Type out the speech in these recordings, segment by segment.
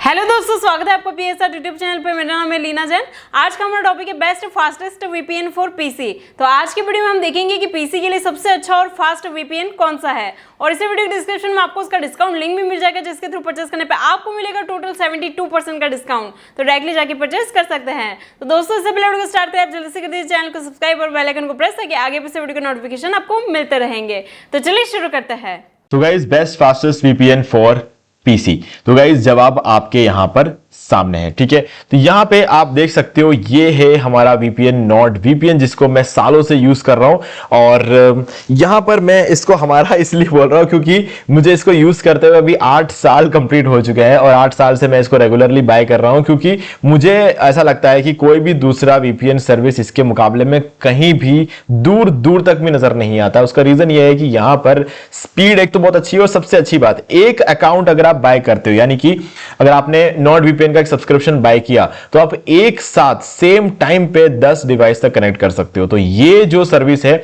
Hello दोस्तों, स्वागत है आपका पीएसआर यूट्यूब चैनल पे। मेरा नाम है लीना जैन। आज का हमारा टॉपिक है best fastest VPN for PC. तो आज की वीडियो में हम देखेंगे कि पीसी के लिए सबसे अच्छा और फास्ट वीपीएन कौन सा है, और इसी वीडियो के डिस्क्रिप्शन में आपको उसका डिस्काउंट लिंक भी मिल जाएगा, जिसके थ्रू परचेस करने पे आपको मिलेगा टोटल 72% का डिस्काउंट। तो डायरेक्टली जाके परचेस कर सकते हैं। तो दोस्तों, इससे पहले वीडियो को स्टार्ट करें, आप जल्दी से कर दीजिए चैनल को सब्सक्राइब और बेल आइकन को प्रेस, ताकि आगे पीछे वीडियो के नोटिफिकेशन आपको मिलते रहेंगे। तो चलिए शुरू करते हैं। तो guys best fastest VPN for PC. तो गाइज जवाब आपके यहां पर सामने है, ठीक है। तो यहां पे आप देख सकते हो, ये है हमारा वीपीएन नॉर्ड वीपीएन, जिसको मैं सालों से यूज कर रहा हूं। और यहां पर मैं इसको हमारा इसलिए बोल रहा हूं क्योंकि मुझे इसको यूज करते हुए अभी 8 साल कंप्लीट हो चुके हैं, और 8 साल से मैं इसको रेगुलरली बाय कर रहा हूं, क्योंकि मुझे ऐसा लगता है कि कोई भी दूसरा वीपीएन सर्विस इसके मुकाबले में कहीं भी दूर दूर तक भी नजर नहीं आता। उसका रीजन ये है कि यहां पर स्पीड एक तो बहुत अच्छी है, और सबसे अच्छी बात, एक अकाउंट अगर आप बाय करते हो, यानी कि अगर आपने नॉर्ड वीपीएन का एक सब्सक्रिप्शन बाय किया, तो आप एक साथ सेम टाइम पे 10 डिवाइस तक कनेक्ट कर सकते हो। तो ये जो सर्विस है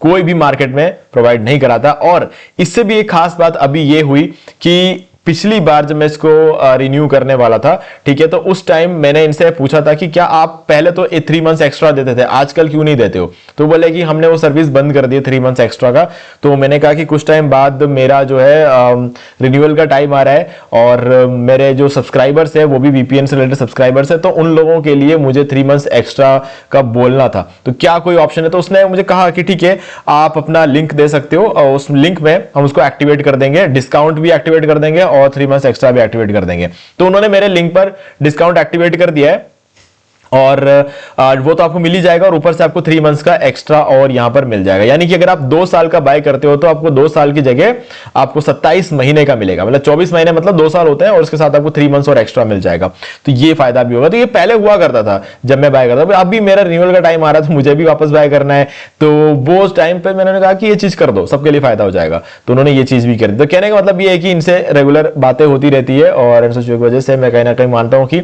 कोई भी मार्केट में प्रोवाइड नहीं कराता। और इससे भी एक खास बात अभी ये हुई कि पिछली बार जब मैं इसको रिन्यू करने वाला था, ठीक है, तो उस टाइम मैंने इनसे पूछा था कि क्या आप पहले तो 3 मंथ्स एक्स्ट्रा देते थे, आजकल क्यों नहीं देते हो। तो बोले कि हमने वो सर्विस बंद कर दी 3 मंथ्स एक्स्ट्रा का। तो मैंने कहा कि कुछ टाइम बाद मेरा जो है रिन्यूअल का टाइम आ रहा है, और मेरे जो सब्सक्राइबर्स है वो भी वीपीएन से रिलेटेड सब्सक्राइबर्स है, तो उन लोगों के लिए मुझे 3 मंथ्स एक्स्ट्रा का बोलना था। तो क्या कोई ऑप्शन है? तो उसने मुझे कहा कि ठीक है, आप अपना लिंक दे सकते हो, और उस लिंक में हम उसको एक्टिवेट कर देंगे, डिस्काउंट भी एक्टिवेट कर देंगे और 3 मंथ्स एक्स्ट्रा भी एक्टिवेट कर देंगे। तो उन्होंने मेरे लिंक पर डिस्काउंट एक्टिवेट कर दिया है, और वो तो आपको मिल ही जाएगा, और ऊपर से आपको 3 मंथ्स का एक्स्ट्रा और यहां पर मिल जाएगा। यानी कि अगर आप 2 साल का बाय करते हो, तो आपको 2 साल की जगह आपको 27 महीने का मिलेगा। मतलब 24 महीने मतलब 2 साल होते हैं, और उसके साथ आपको 3 मंथ्स और एक्स्ट्रा मिल जाएगा। तो ये फायदा भी होगा। तो ये पहले हुआ करता था जब मैं बाय करता था। अब भी मेरा रिन्यूअल का टाइम आ रहा था, मुझे भी वापस बाय करना है, तो वो उस टाइम पर मैंने कहा कि ये चीज कर दो, सबके लिए फायदा हो जाएगा। तो उन्होंने ये चीज भी कर दी। तो कहने का मतलब ये है कि इनसे रेगुलर बातें होती रहती है, और इनसे वजह से मैं कहीं ना कहीं मानता हूं कि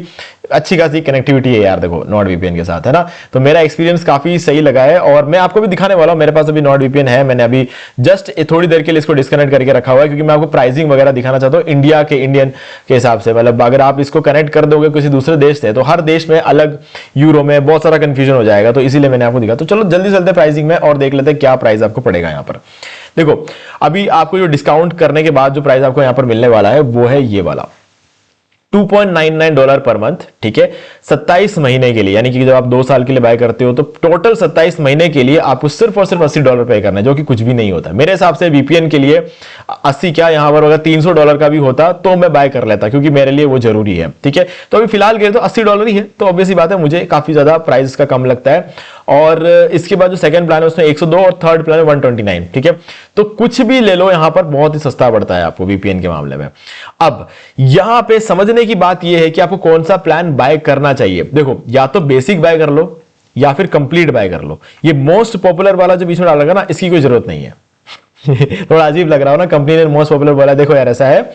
अच्छी खासी कनेक्टिविटी है यार, देखो नॉर्ड वीपीएन के साथ, है ना। तो मेरा एक्सपीरियंस काफी सही लगा है, और मैं आपको भी दिखाने वाला हूं। मेरे पास अभी नॉर्ड वीपीएन है, मैंने अभी जस्ट थोड़ी देर के लिए इसको डिस्कनेक्ट करके रखा हुआ है, क्योंकि मैं आपको प्राइसिंग वगैरह दिखाना चाहता हूं इंडियन के हिसाब से। मतलब अगर आप इसको कनेक्ट कर दोगे किसी दूसरे देश से, तो हर देश में अलग यूरो में बहुत सारा कंफ्यूजन हो जाएगा। तो इसीलिए मैंने आपको दिखा। तो चलो जल्दी चलते प्राइसिंग में और देख लेते हैं क्या प्राइस आपको पड़ेगा यहाँ पर। देखो, अभी आपको जो डिस्काउंट करने के बाद जो प्राइस आपको यहाँ पर मिलने वाला है, वो है ये वाला $2.99 पर मंथ, ठीक है, 27 महीने के लिए। यानी कि जब आप 2 साल के लिए बाय करते हो, तो टोटल 27 महीने के लिए आपको सिर्फ और सिर्फ $80 पे करना है, जो कि कुछ भी नहीं होता मेरे हिसाब से। वीपीएन के लिए 80 क्या, यहां पर अगर $300 का भी होता तो मैं बाय कर लेता, क्योंकि मेरे लिए वो जरूरी है, ठीक है। तो अभी फिलहाल के लिए तो $80 ही है, तो ऑब्वियसली बात है मुझे काफी ज्यादा प्राइस का कम लगता है। और इसके बाद जो सेकंड प्लान है उसमें 102, और थर्ड प्लान है 129, ठीक है। तो कुछ भी ले लो, यहां पर बहुत ही सस्ता पड़ता है आपको वीपीएन के मामले में। अब यहां पे समझने की बात यह है कि आपको कौन सा प्लान बाय करना चाहिए। देखो, या तो बेसिक बाय कर लो, या फिर कंप्लीट बाय कर लो। ये मोस्ट पॉपुलर वाला जो बीच में डाला ना, इसकी कोई जरूरत नहीं है। थोड़ा अजीब लग रहा हो ना, कंपनी ने मोस्ट पॉपुलर बोला। देखो यार, ऐसा है,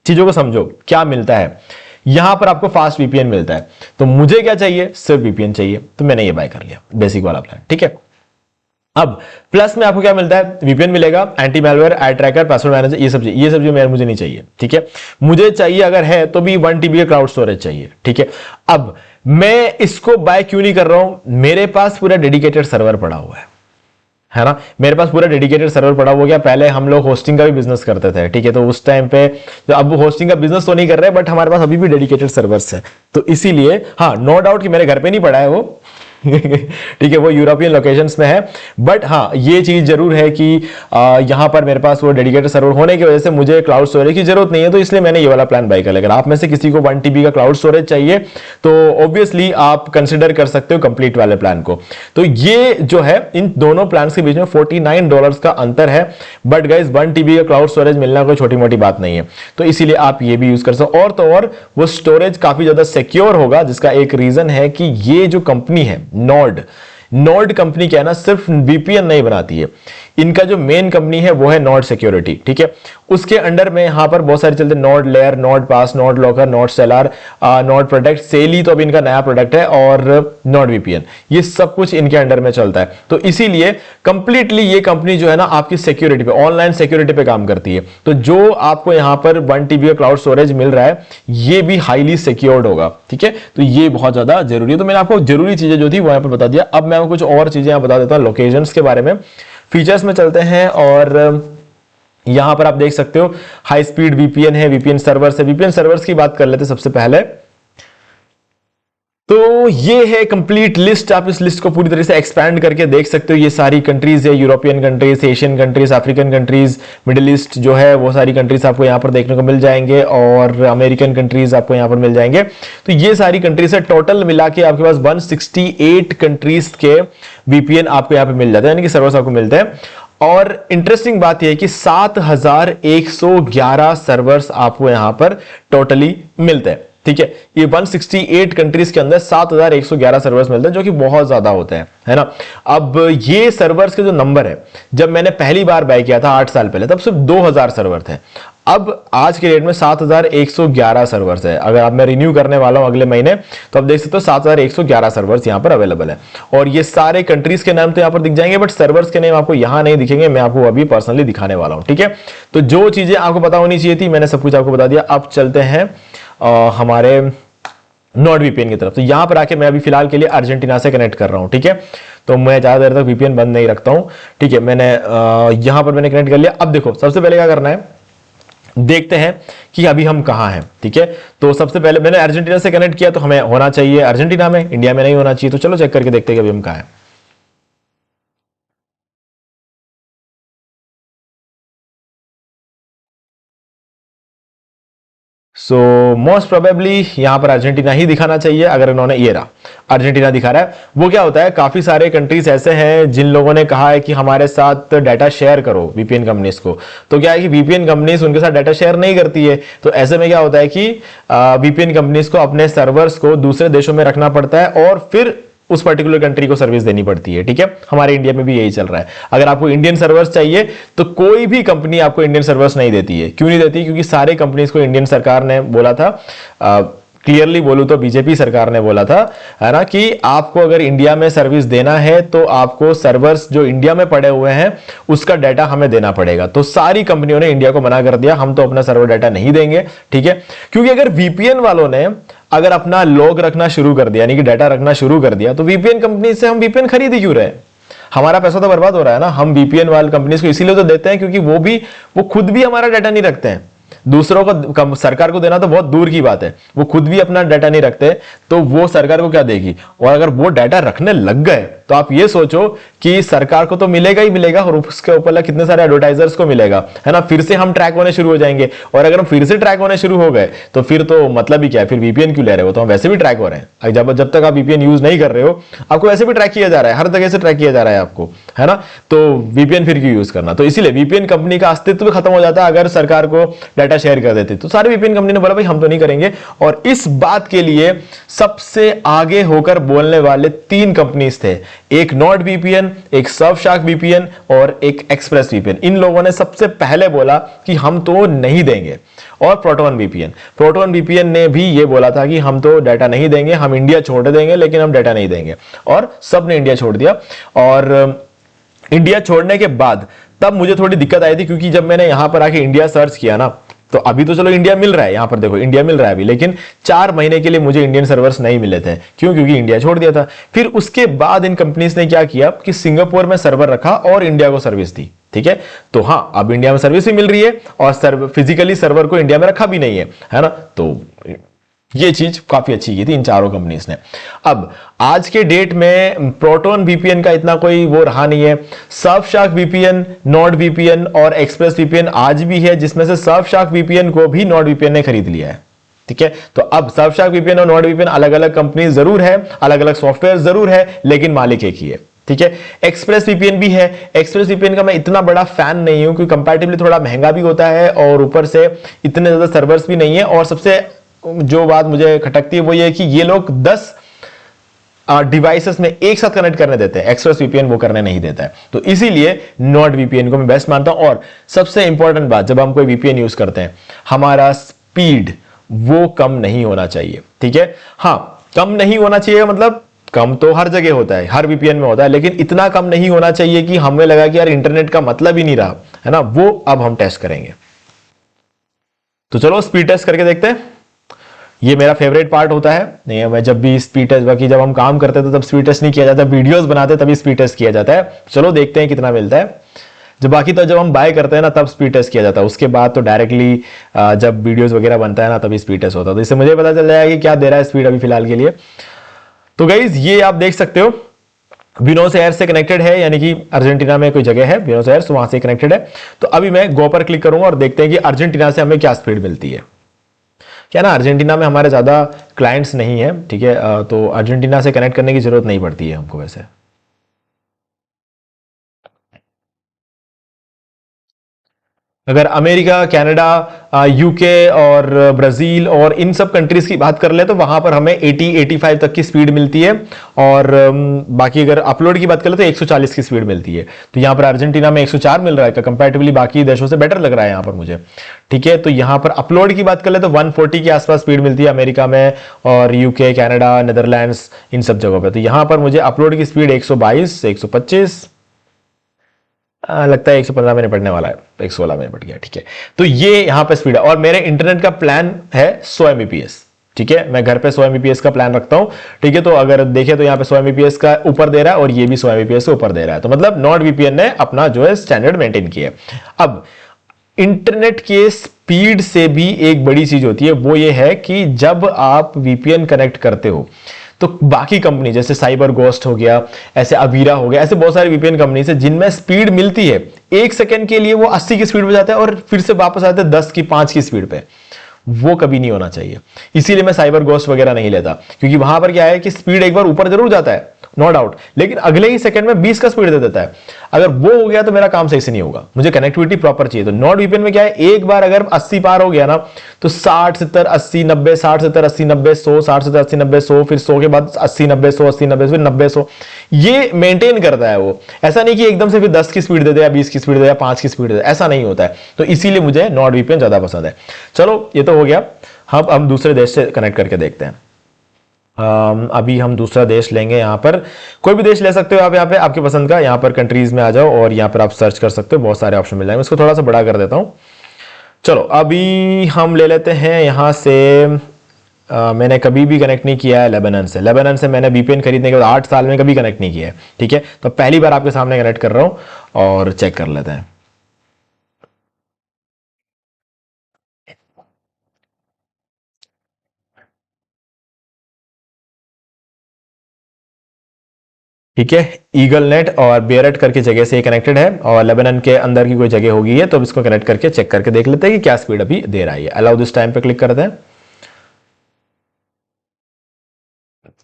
चीजों को समझो क्या मिलता है। यहां पर आपको फास्ट वीपीएन मिलता है, तो मुझे क्या चाहिए, सिर्फ वीपीएन चाहिए, तो मैंने ये बाय कर लिया बेसिक वाला प्लान, ठीक है। अब प्लस में आपको क्या मिलता है, वीपीएन मिलेगा, anti malware, ad tracker, password manager, ये सब मुझे नहीं चाहिए, ठीक है। मुझे चाहिए अगर है तो भी 1 TB का क्लाउड स्टोरेज चाहिए, ठीक है। अब मैं इसको बाय क्यों नहीं कर रहा हूं, मेरे पास पूरा डेडिकेटेड सर्वर पड़ा हुआ है ना। मेरे पास पूरा डेडिकेटेड सर्वर पड़ा हो गया। पहले हम लोग होस्टिंग का भी बिजनेस करते थे, ठीक है, तो उस टाइम पे, तो अब होस्टिंग का बिजनेस तो नहीं कर रहे, बट हमारे पास अभी भी डेडिकेटेड सर्वर्स है। तो इसीलिए हाँ, नो डाउट कि मेरे घर पे नहीं पड़ा है वो, ठीक है, वो यूरोपियन लोकेशंस में है। बट हाँ, ये चीज जरूर है कि यहां पर मेरे पास वो डेडिकेटेड सर्वर होने की वजह से मुझे क्लाउड स्टोरेज की जरूरत नहीं है, तो इसलिए मैंने ये वाला प्लान बाय कर लिया। अगर आप में से किसी को 1 TB का क्लाउड स्टोरेज चाहिए, तो ऑब्वियसली आप कंसिडर कर सकते हो कंप्लीट वाले प्लान को। तो ये जो है, इन दोनों प्लान के बीच में $49 का अंतर है। बट गाइज, 1 TB का क्लाउड स्टोरेज मिलना कोई छोटी मोटी बात नहीं है, तो इसीलिए आप ये भी यूज कर सकते हो। और तो और वो स्टोरेज काफी ज्यादा सिक्योर होगा, जिसका एक रीजन है कि ये जो कंपनी है नॉर्ड कंपनी क्या है ना, सिर्फ वीपीएन नहीं बनाती है, इनका जो मेन कंपनी है वो है नॉर्ड सिक्योरिटी, ठीक है। उसके अंडर में यहां पर बहुत सारे चलते हैं, Nord Layer, Nord Pass, Nord Locker, Nord cellar, Nord Protect, सेली तो अभी इनका नया प्रोडक्ट है, और नॉर्ड वीपीएन, ये सब कुछ इनके अंडर में चलता है। तो इसीलिए कंप्लीटली ये कंपनी जो है ना आपकी सिक्योरिटी पे, ऑनलाइन सिक्योरिटी पे काम करती है। तो जो आपको यहां पर 1 TB का क्लाउड स्टोरेज मिल रहा है ये भी हाईली सिक्योर्ड होगा, ठीक है। तो ये बहुत ज्यादा जरूरी है। तो मैंने आपको जरूरी चीजें जो थी वो यहां पर बता दिया। अब मैं आपको कुछ और चीजें यहां बता देता हूं लोकेशंस के बारे में। फीचर्स में चलते हैं और यहां पर आप देख सकते हो हाई स्पीड वीपीएन है, वीपीएन सर्वर्स है। वीपीएन सर्वर्स की बात कर लेते हैं सबसे पहले। तो ये है कंप्लीट लिस्ट, आप इस लिस्ट को पूरी तरह से एक्सपैंड करके देख सकते हो। ये सारी कंट्रीज है, European countries, Asian countries, African countries, middle east जो है वो सारी कंट्रीज आपको यहां पर देखने को मिल जाएंगे, और अमेरिकन कंट्रीज आपको यहां पर मिल जाएंगे। तो ये सारी कंट्रीज है, टोटल मिला के आपके पास 168 कंट्रीज के वीपीएन आपको यहां पर मिल जाते हैं, यानी कि सर्वर्स आपको मिलते हैं। और इंटरेस्टिंग बात यह है कि 7111 सर्वर्स आपको यहां पर टोटली मिलते हैं, ठीक है। ये 168 कंट्रीज के अंदर 7111 सर्वर्स मिलते हैं, जो कि बहुत ज्यादा होते हैं, है ना। अब ये सर्वर्स के जो नंबर है, जब मैंने पहली बार बाय किया था 8 साल पहले, तब सिर्फ 2000 सर्वर थे। अब आज के डेट में 7111 सर्वर्स है। अगर अब मैं रिन्यू करने वाला हूं अगले महीने, तो आप देख सकते हो 7111 सर्वर्स यहां पर अवेलेबल है। और ये सारे कंट्रीज के नाम तो यहां पर दिख जाएंगे, बट सर्वर्स के नाम आपको यहां नहीं दिखेंगे। मैं आपको अभी पर्सनली दिखाने वाला हूं, ठीक है। तो जो चीजें आपको पता होनी चाहिए थी मैंने सब कुछ आपको बता दिया। अब चलते हैं हमारे नॉर्ड वीपीएन की तरफ। तो यहां पर आके मैं अभी फिलहाल के लिए अर्जेंटीना से कनेक्ट कर रहा हूं, ठीक है। तो मैं ज्यादा देर तक वीपीएन बंद नहीं रखता हूं, ठीक है। मैंने यहां पर मैंने कनेक्ट कर लिया। अब देखो सबसे पहले क्या करना है, देखते हैं कि अभी हम कहां हैं, ठीक है। तो सबसे पहले मैंने अर्जेंटीना से कनेक्ट किया, तो हमें होना चाहिए अर्जेंटीना में, इंडिया में नहीं होना चाहिए। तो चलो चेक करके देखते हैं कि अभी हम कहां हैं। सो मोस्ट प्रोबेबली यहां पर अर्जेंटीना ही दिखाना चाहिए। अगर इन्होंने, ये रहा अर्जेंटीना दिखा रहा है। वो क्या होता है, काफी सारे कंट्रीज ऐसे हैं जिन लोगों ने कहा है कि हमारे साथ डाटा शेयर करो वीपीएन कंपनीज को। तो क्या है कि वीपीएन कंपनीज उनके साथ डाटा शेयर नहीं करती है। तो ऐसे में क्या होता है कि वीपीएन कंपनीज को अपने सर्वर्स को दूसरे देशों में रखना पड़ता है, और फिर उस पर्टिकुलर कंट्री को सर्विस देनी पड़ती है, ठीक है। हमारे इंडिया में भी यही चल रहा है। अगर आपको इंडियन सर्वर्स चाहिए तो कोई भी कंपनी आपको इंडियन सर्वर्स नहीं देती है। क्यों नहीं देती? क्योंकि सारे कंपनीज को इंडियन सरकार ने बोला था, क्लियरली बोलूं तो बीजेपी सरकार ने बोला था, है ना, कि आपको अगर इंडिया में सर्विस देना है तो आपको सर्वर्स जो इंडिया में पड़े हुए हैं उसका डाटा हमें देना पड़ेगा। तो सारी कंपनियों ने इंडिया को मना कर दिया, हम तो अपना सर्वर डाटा नहीं देंगे, ठीक है। क्योंकि अगर वीपीएन वालों ने अगर अपना लॉग रखना शुरू कर दिया, यानी कि डाटा रखना शुरू कर दिया, तो वीपीएन कंपनी से हम वीपीएन खरीद ही क्यों रहे? हमारा पैसा तो बर्बाद हो रहा है ना। हम वीपीएन वाली कंपनीज को इसीलिए तो देते हैं क्योंकि वो खुद भी हमारा डाटा नहीं रखते हैं। दूसरों को, सरकार को देना तो बहुत दूर की बात है, वो खुद भी अपना डाटा नहीं रखते, तो वो सरकार को क्या देगी? और अगर वो डाटा रखने लग गए तो आप ये सोचो कि सरकार को तो मिलेगा ही मिलेगा, और उसके ऊपर कितने सारे एडवर्टाइजर्स को मिलेगा, है ना। फिर से हम ट्रैक होने शुरू हो जाएंगे, और अगर हम फिर से ट्रैक होने शुरू हो गए तो फिर तो मतलब ही क्या है, फिर वीपीएन क्यों ले रहे हो? तो हम वैसे भी ट्रैक हो रहे हैं। जब तक आप वीपीएन यूज नहीं कर रहे हो, आपको वैसे भी ट्रैक किया जा रहा है, हर जगह से ट्रैक किया जा रहा है आपको, है ना। तो वीपीएन फिर क्यों यूज करना? तो इसीलिए वीपीएन कंपनी का अस्तित्व खत्म हो जाता है अगर सरकार को डाटा शेयर कर देती। तो सारे वीपीएन कंपनी ने बोला भाई हम तो नहीं करेंगे। और इस बात के लिए सबसे आगे होकर बोलने वाले 3 कंपनीज थे, एक नॉर्ड वीपीएन, एक सर्फशार्क वीपीएन और एक एक्सप्रेस वीपीएन। इन लोगों ने सबसे पहले बोला कि हम तो नहीं देंगे। और प्रोटोन वीपीएन ने भी ये बोला था कि हम तो डाटा नहीं देंगे, हम इंडिया छोड़ देंगे लेकिन हम डाटा नहीं देंगे। और सब ने इंडिया छोड़ दिया। और इंडिया छोड़ने के बाद तब मुझे थोड़ी दिक्कत आई थी, क्योंकि जब मैंने यहां पर आके इंडिया सर्च किया ना, तो अभी तो चलो इंडिया मिल रहा है, यहां पर देखो इंडिया मिल रहा है अभी, लेकिन 4 महीने के लिए मुझे इंडियन सर्वर्स नहीं मिले थे। क्यों? क्योंकि इंडिया छोड़ दिया था। फिर उसके बाद इन कंपनीज ने क्या किया कि सिंगापुर में सर्वर रखा और इंडिया को सर्विस दी, ठीक है। तो हां, अब इंडिया में सर्विस भी मिल रही है और फिजिकली सर्वर को इंडिया में रखा भी नहीं है ना। तो ये चीज काफी अच्छी की थी इन चारों कंपनीज ने। अब आज के डेट में प्रोटोन वीपीएन का इतना कोई वो रहा नहीं है। सर्फशार्क वीपीएन, नॉर्ड वीपीएन और एक्सप्रेस वीपीएन आज भी है, जिसमें से सर्फशार्क वीपीएन को भी नॉर्ड वीपीएन ने खरीद लिया है, ठीक है। तो अब सर्फशार्क वीपीएन और नॉर्ड वीपीएन अलग अलग कंपनी जरूर है, अलग अलग सॉफ्टवेयर जरूर है, लेकिन मालिक एक ही है, ठीक है। एक्सप्रेस वीपीएन भी है। एक्सप्रेस वीपीएन का मैं इतना बड़ा फैन नहीं हूं, क्योंकि कंपैरेटिवली थोड़ा महंगा भी होता है और ऊपर से इतने ज्यादा सर्वर्स भी नहीं है। और सबसे जो बात मुझे खटकती है वो ये है कि ये लोग 10 डिवाइसेस में एक साथ कनेक्ट करने देते हैं, एक्सप्रेस वीपीएन वो करने नहीं देता है। तो इसीलिए नॉट वीपीएन को मैं बेस्ट मानता हूं। और सबसे इंपॉर्टेंट बात, जब हम कोई वीपीएन यूज करते हैं, हमारा स्पीड वो कम नहीं होना चाहिए, ठीक है। हाँ, कम नहीं होना चाहिए मतलब कम तो हर जगह होता है, हर वीपीएन में होता है, लेकिन इतना कम नहीं होना चाहिए कि हमें लगा कि यार इंटरनेट का मतलब ही नहीं रहा, है ना। वो अब हम टेस्ट करेंगे। तो चलो स्पीड टेस्ट करके देखते हैं। ये मेरा फेवरेट पार्ट होता है। नहीं, मैं जब भी स्पीड टेस्ट, बाकी जब हम काम करते थे तब स्पीड टेस्ट नहीं किया जाता, वीडियोस बनाते तभी स्पीड टेस्ट किया जाता है। चलो देखते हैं कितना मिलता है। जब हम बाय करते हैं ना तब स्पीड टेस्ट किया जाता है, उसके बाद तो डायरेक्टली जब वीडियोस वगैरह बनता है ना तभी स्पीड टेस्ट होता है। तो इससे मुझे पता चल जाएगा कि क्या दे रहा है स्पीड अभी फिलहाल के लिए। तो गाइज ये आप देख सकते हो ब्यूनोस एयर्स से कनेक्टेड है, यानी कि अर्जेंटीना में कोई जगह है ब्यूनोस एयर्स, वहां से कनेक्टेड है। तो अभी मैं गो पर क्लिक करूंगा और देखते हैं कि अर्जेंटीना से हमें क्या स्पीड मिलती है। क्या ना, अर्जेंटीना में हमारे ज्यादा क्लाइंट्स नहीं है, ठीक है, तो अर्जेंटीना से कनेक्ट करने की जरूरत नहीं पड़ती है हमको वैसे। अगर अमेरिका, कनाडा, यूके और ब्राजील और इन सब कंट्रीज की बात कर ले तो वहां पर हमें 80-85 तक की स्पीड मिलती है। और बाकी अगर अपलोड की बात कर ले तो 140 की स्पीड मिलती है। तो यहां पर अर्जेंटीना में 104 मिल रहा है, कंपैरेटिवली बाकी देशों से बेटर लग रहा है यहां पर मुझे, ठीक है। तो यहां पर अपलोड की बात कर ले तो 140 के आसपास स्पीड मिलती है अमेरिका में, और यूके, कनाडा, नेदरलैंड्स, इन सब जगहों पर। तो यहां पर मुझे अपलोड की स्पीड 122 125 लगता है 115 में निपटने वाला है, 116 में निपट गया, ठीक है। तो ये यहां पे स्पीड है। और मेरे इंटरनेट का प्लान है 100 Mbps, ठीक है। मैं घर पे 100 Mbps का प्लान रखता हूं, ठीक है। तो अगर देखें तो यहाँ पे 100 Mbps का ऊपर दे रहा है और ये भी 100 Mbps से ऊपर दे रहा है। तो मतलब नॉट वीपीएन ने अपना जो है स्टैंडर्ड मेंटेन किया है। अब इंटरनेट के स्पीड से भी एक बड़ी चीज होती है, वो ये है कि जब आप वीपीएन कनेक्ट करते हो तो बाकी कंपनी जैसे साइबर गोस्ट हो गया, ऐसे अवीरा हो गया, ऐसे बहुत सारे वीपीएन कंपनी है जिनमें स्पीड मिलती है 1 सेकंड के लिए वो 80 की स्पीड पे जाता है और फिर से वापस आते हैं 10 की 5 की स्पीड पे। वो कभी नहीं होना चाहिए। इसीलिए मैं साइबर गोस्ट वगैरह नहीं लेता, क्योंकि वहां पर क्या है कि स्पीड एक बार ऊपर जरूर जाता है, नो डाउट, लेकिन अगले ही सेकंड में 20 का स्पीड दे देता है। अगर वो हो गया तो मेरा काम सही से नहीं होगा, मुझे कनेक्टिविटी प्रॉपर चाहिए। तो नॉट वीपीएन में क्या है, एक बार अगर 80 पार हो गया ना तो 60 70 80 90 60 70 80 90 100 60 70 80 90 100, फिर 100 के बाद 80 90 100 80 90 फिर 90 100, ये मेंटेन करता है वो। ऐसा नहीं कि एकदम से फिर 10 की स्पीड दे दे या 20 की स्पीड दे या 5 की स्पीड दे, ऐसा नहीं होता है। तो इसीलिए मुझे नॉट वीपीएन ज्यादा पसंद है। चलो ये तो हो गया। हम दूसरे देश से कनेक्ट करके देखते हैं। अभी हम दूसरा देश लेंगे। यहाँ पर कोई भी देश ले सकते हो आप, यहाँ पे आपके पसंद का। यहाँ पर कंट्रीज में आ जाओ और यहाँ पर आप सर्च कर सकते हो, बहुत सारे ऑप्शन मिल जाएंगे। इसको थोड़ा सा बड़ा कर देता हूँ। चलो अभी हम ले लेते हैं यहाँ से, मैंने कभी भी कनेक्ट नहीं किया है लेबनान से। लेबनान से मैंने वीपीएन खरीदने के बाद 8 साल में कभी कनेक्ट नहीं किया है, ठीक है। तो पहली बार आपके सामने कनेक्ट कर रहा हूँ और चेक कर लेते हैं। ठीक है, ईगल नेट और बेयरट करके जगह से कनेक्टेड है और लेबनान के अंदर की कोई जगह होगी है, तो इसको कनेक्ट करके चेक करके देख लेते हैं कि क्या स्पीड अभी दे रहा है। अलाउ दिस टाइम पे क्लिक करते हैं।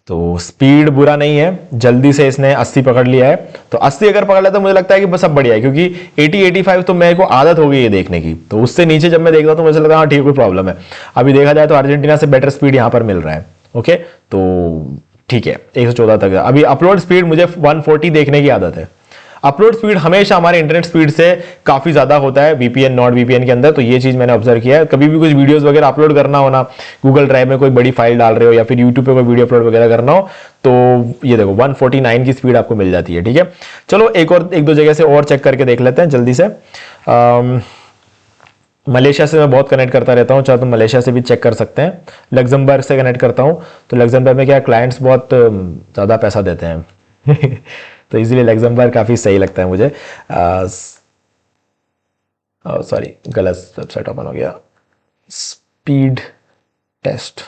तो स्पीड बुरा नहीं है, जल्दी से इसने 80 पकड़ लिया है। तो 80 अगर पकड़ लिया तो मुझे लगता है कि बस अब बढ़िया है, क्योंकि 80-85 तो मेरे को आदत हो गई है देखने की। तो उससे नीचे जब मैं देखता हूं तो मुझे लगता है हाँ ठीक, कोई प्रॉब्लम है। अभी देखा जाए तो अर्जेंटीना से बेटर स्पीड यहां पर मिल रहा है। ओके, तो ठीक है, 114 तक। अभी अपलोड स्पीड मुझे 140 देखने की आदत है। अपलोड स्पीड हमेशा हमारे इंटरनेट स्पीड से काफी ज्यादा होता है वीपीएन नॉट वीपीएन के अंदर। तो ये चीज मैंने ऑब्जर्व किया है। कभी भी कुछ वीडियोस वगैरह अपलोड करना हो ना, गूगल ड्राइव में कोई बड़ी फाइल डाल रहे हो या फिर यूट्यूब पे कोई वीडियो अपलोड वगैरह करना हो, तो ये देखो 149 की स्पीड आपको मिल जाती है, ठीक है। चलो एक दो जगह से और चेक करके देख लेते हैं जल्दी से। मलेशिया से मैं बहुत कनेक्ट करता रहता हूँ, चाहे तो मलेशिया से भी चेक कर सकते हैं। लग्जमबर्ग से कनेक्ट करता हूँ, तो लग्जमबर्ग में क्या क्लाइंट्स बहुत ज़्यादा पैसा देते हैं तो इसीलिए लग्जमबर्ग काफ़ी सही लगता है मुझे। सॉरी, गलत वेबसाइट ओपन हो गया। स्पीड टेस्ट,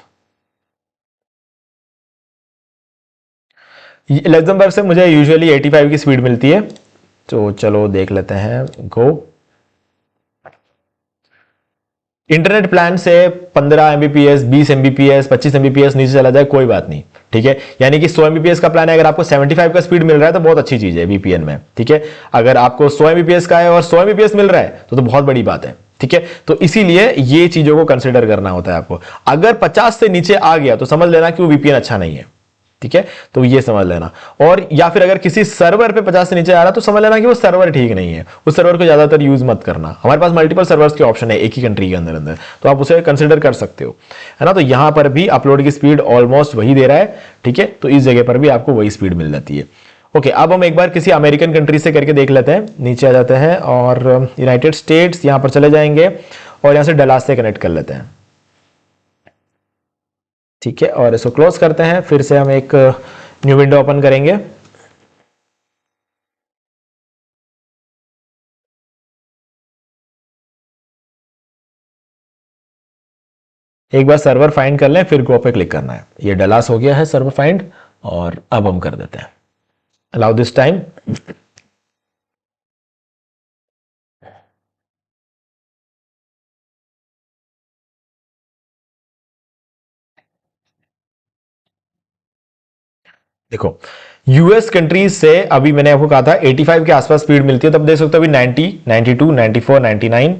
लग्जमबर्ग से मुझे यूजुअली 85 की स्पीड मिलती है। तो चलो देख लेते हैं। गो, इंटरनेट प्लान से 15 Mbps 20 Mbps 25 Mbps नीचे चला जाए कोई बात नहीं, ठीक है। यानी कि 100 Mbps का प्लान है, अगर आपको 75 का स्पीड मिल रहा है तो बहुत अच्छी चीज है वीपीएन में, ठीक है। अगर आपको 100 Mbps का है और 100 Mbps मिल रहा है तो बहुत बड़ी बात है, ठीक है। तो इसीलिए ये चीजों को कंसिडर करना होता है आपको। अगर 50 से नीचे आ गया तो समझ लेना कि वो वीपीएन अच्छा नहीं है, ठीक है, तो ये समझ लेना। और या फिर अगर किसी सर्वर पे 50 से नीचे आ रहा तो समझ लेना कि वो सर्वर ठीक नहीं है, उस सर्वर को ज्यादातर यूज मत करना। हमारे पास मल्टीपल सर्वर्स के ऑप्शन है एक ही कंट्री के अंदर अंदर, तो आप उसे कंसिडर कर सकते हो, है ना। तो यहां पर भी अपलोड की स्पीड ऑलमोस्ट वही दे रहा है, ठीक है, तो इस जगह पर भी आपको वही स्पीड मिल जाती है। ओके, अब हम एक बार किसी अमेरिकन कंट्री से करके देख लेते हैं। नीचे आ जाते हैं और यूनाइटेड स्टेट्स यहां पर चले जाएंगे और यहां से डलास से कनेक्ट कर लेते हैं, ठीक है, और इसको क्लोज करते हैं। फिर से हम एक न्यू विंडो ओपन करेंगे। एक बार सर्वर फाइंड कर लें, फिर गो पे क्लिक करना है। ये डलास हो गया है सर्वर फाइंड, और अब हम कर देते हैं अलाउ दिस टाइम। देखो, यूएस कंट्रीज से अभी मैंने आपको कहा था 85 के आसपास स्पीड मिलती है, तब देख सकते हो अभी 90, 92, 94, 99,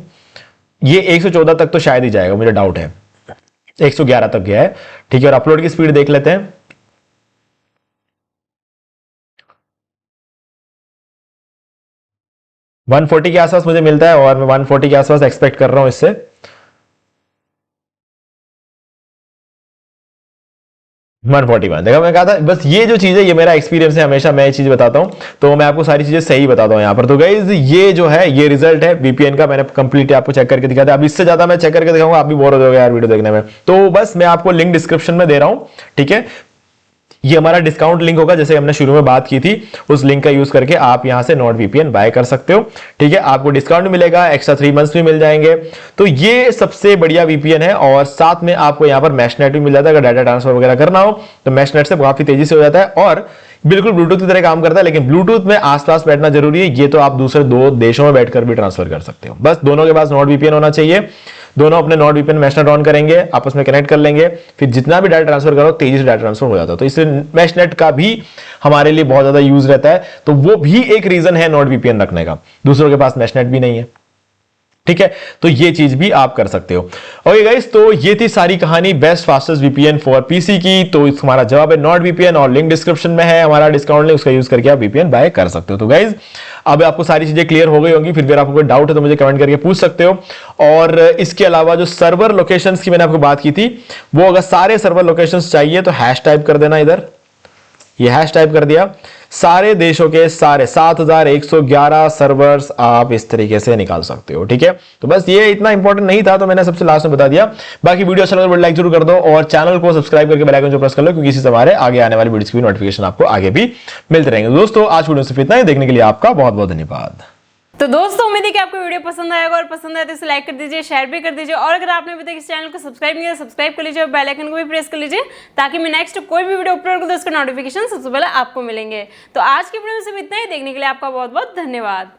ये 114 तक तो शायद ही जाएगा, मुझे डाउट है, 111 तक गया है, ठीक है। और अपलोड की स्पीड देख लेते हैं। वन 140 के आसपास मुझे मिलता है, और मैं 140 के आसपास एक्सपेक्ट कर रहा हूं इससे। 141 देखा, मैं कहा था बस ये जो चीज है, ये मेरा एक्सपीरियंस है, हमेशा मैं ये चीज बताता हूं, तो मैं आपको सारी चीजें सही बताता हूं यहां पर। तो गाइज ये जो है, ये रिजल्ट है वीपीएन का, मैंने कंप्लीट आपको चेक करके दिखाया था। अब इससे ज्यादा मैं चेक करके दिखाऊंगा, आप भी बोर हो जाओगे यार वीडियो देखने में, तो बस मैं आपको लिंक डिस्क्रिप्शन में दे रहा हूं, ठीक है। ये हमारा डिस्काउंट लिंक होगा, जैसे हमने शुरू में बात की थी, उस लिंक का यूज करके आप यहां से नॉट वीपीएन बाय कर सकते हो, ठीक है। आपको डिस्काउंट मिलेगा, एक्स्ट्रा 3 मंथ्स भी मिल जाएंगे, तो ये सबसे बढ़िया वीपीएन है। और साथ में आपको यहां पर मैशनेट भी मिल जाता है, अगर डाटा ट्रांसफर वगैरह करना हो तो मैशनेट से काफी तेजी से हो जाता है, और बिल्कुल ब्लूटूथ की तरह काम करता है। लेकिन ब्लूटूथ में आसपास बैठना जरूरी है, ये तो आप दूसरे 2 देशों में बैठकर भी ट्रांसफर कर सकते हो, बस दोनों के पास नॉट वीपीएन होना चाहिए। दोनों अपने नॉट वीपीएन मैशनेट ऑन करेंगे, आपस में कनेक्ट कर लेंगे, फिर जितना भी डाटा ट्रांसफर करो तेजी से डाटा ट्रांसफर हो जाता है। तो इसलिए मैशनेट का भी हमारे लिए बहुत ज्यादा यूज रहता है, तो वो भी एक रीजन है नॉट वीपीएन रखने का, दूसरों के पास मैशनेट भी नहीं है, ठीक है। तो ये चीज भी आप कर सकते हो। ओके गाइस, तो ये थी सारी कहानी best fastest VPN for PC की। तो हमारा जवाब है नॉट वीपीएन, और लिंक डिस्क्रिप्शन में है हमारा डिस्काउंट लिंक, उसका यूज करके आप वीपीएन बाय कर सकते हो। तो गाइस अब आपको सारी चीजें क्लियर हो गई होंगी, फिर भी आपको कोई डाउट है तो मुझे कमेंट करके पूछ सकते हो। और इसके अलावा जो सर्वर लोकेशंस की मैंने आपको बात की थी, वो अगर सारे सर्वर लोकेशंस चाहिए तो हैश टाइप कर देना, इधर ये हैश टाइप कर दिया, सारे देशों के सारे 7111 सर्वर्स आप इस तरीके से निकाल सकते हो, ठीक है। तो बस ये इतना इंपॉर्टेंट नहीं था, तो मैंने सबसे लास्ट में बता दिया। बाकी वीडियो अच्छा लगा तो लाइक जरूर कर दो, और चैनल को सब्सक्राइब करके बेल आइकन जो प्रेस कर लो, क्योंकि इससे हमारे आगे आने वाली वीडियोस की नोटिफिकेशन आपको आगे भी मिलते रहेंगे। दोस्तों आज वीडियो सिर्फ इतना ही, देखने के लिए आपका बहुत बहुत धन्यवाद। तो दोस्तों उम्मीद है कि आपको वीडियो पसंद आएगा, और पसंद आए तो इसे लाइक कर दीजिए, शेयर भी कर दीजिए, और अगर आपने अभी तक इस चैनल को सब्सक्राइब नहीं किया सब्सक्राइब कर लीजिए, और बेल आइकन को भी प्रेस कर लीजिए, ताकि मैं नेक्स्ट कोई भी वीडियो अपलोड करूं तो उसका नोटिफिकेशन सबसे पहले आपको मिलेंगे। तो आज की वीडियो में सिर्फ इतना ही, देखने के लिए आपका बहुत बहुत धन्यवाद।